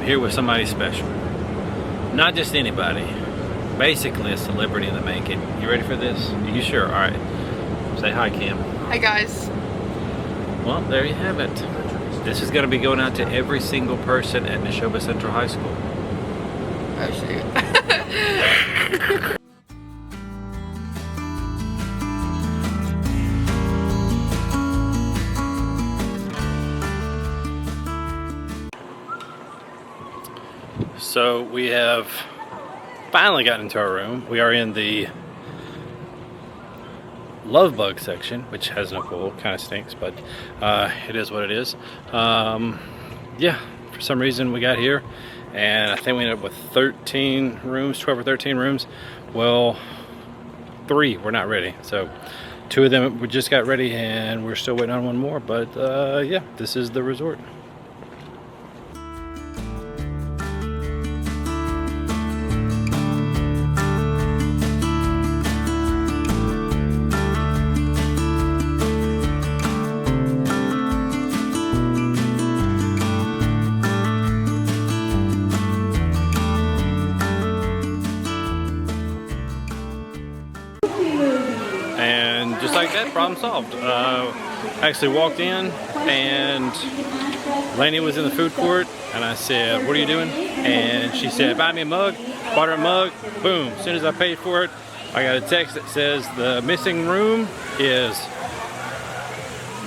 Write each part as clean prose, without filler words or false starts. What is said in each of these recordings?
here with somebody special. Not just anybody. Basically a celebrity in the making. You ready for this? Are you sure? Alright. Say hi, Kim. Hi, guys. Well, there you have it. This is going to be going out to every single person at Neshoba Central High School. Oh, shoot. So we have finally gotten into our room. We are in the love bug section, which has no pool. Kind of stinks, but it is what it is. Yeah, for some reason we got here and I think we ended up with 13 rooms, 12 or 13 rooms. Well, 3 were not ready, so 2 of them we just got ready and we're still waiting on 1 more, but yeah, this is the resort. And just like that, problem solved. Actually walked in and Lainey was in the food court and I said, what are you doing? And she said, buy me a mug. Bought her a mug. Boom. As soon as I paid for it, I got a text that says the missing room is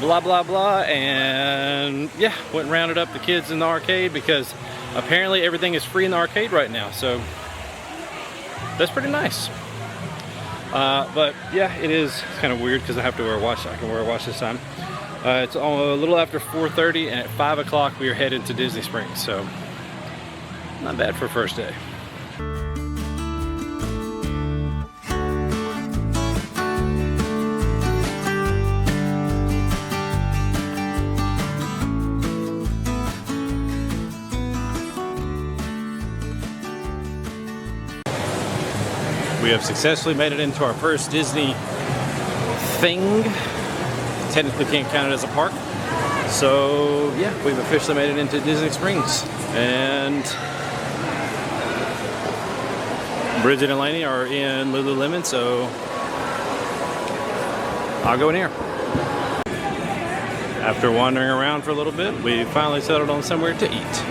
blah blah blah, and yeah, went and rounded up the kids in the arcade because apparently everything is free in the arcade right now, so that's pretty nice. But yeah, it is kind of weird because I have to wear a watch. I can wear a watch this time. It's a little after 4:30 and at 5 o'clock we are headed to Disney Springs, so not bad for first day. We have successfully made it into our first Disney thing. Technically can't count it as a park. So yeah, we've officially made it into Disney Springs. And Bridget and Lainey are in Lululemon, so I'll go in here. After wandering around for a little bit, we finally settled on somewhere to eat.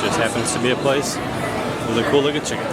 Just happens to be a place with a cool looking chicken.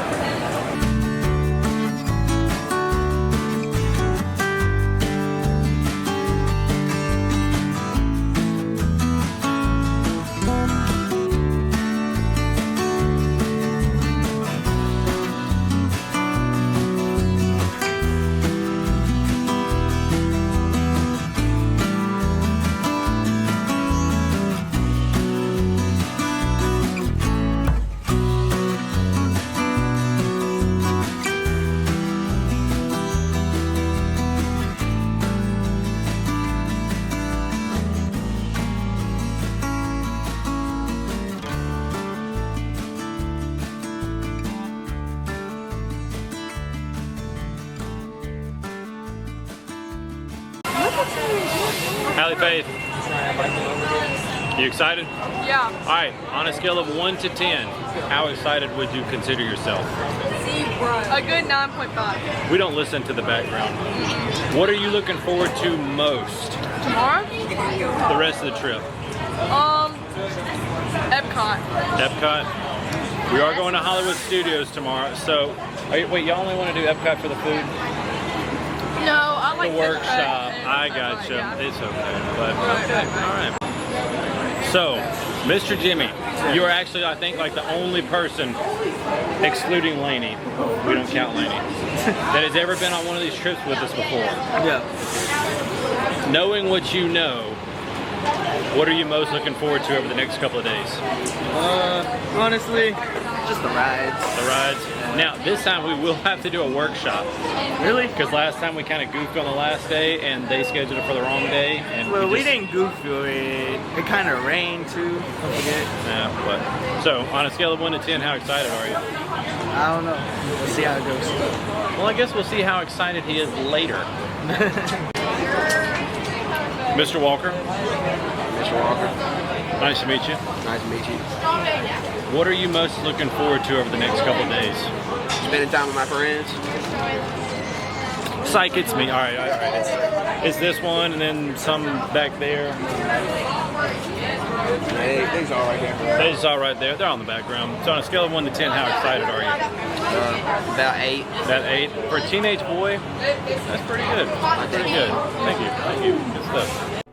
Hallie Faith, you excited? Yeah. Alright, on a scale of 1 to 10, how excited would you consider yourself? A good 9.5. We don't listen to the background. What are you looking forward to most? Tomorrow? The rest of the trip? Epcot. Epcot? We are going to Hollywood Studios tomorrow, so wait, y'all only want to do Epcot for the food? No, I like the workshop. I gotcha. Yeah. It's okay. But okay. Alright. So, Mr. Jimmy, you are actually, I think, like the only person, excluding Lainey, we don't count Lainey, that has ever been on one of these trips with us before. Yeah. Knowing what you know, what are you most looking forward to over the next couple of days? Honestly, just the rides. The rides? Now, this time we will have to do a workshop. Really? Because last time we kind of goofed on the last day and they scheduled it for the wrong day. And Well, we didn't goof it. It kind of rained too. Don't forget. Yeah, but so on a scale of 1 to 10, how excited are you? I don't know. We'll see how it goes. Well, I guess we'll see how excited he is later. Mr. Walker. Mr. Walker. Nice to meet you. Nice to meet you. What are you most looking forward to over the next couple of days? Spending time with my friends. Psych, it's me. All right. It's this one and then some back there. They's all right there. They's all right there. They're on the background. So on a scale of 1 to 10, how excited are you? About 8. About 8. For a teenage boy, that's pretty good. Pretty good. Thank you. Good stuff.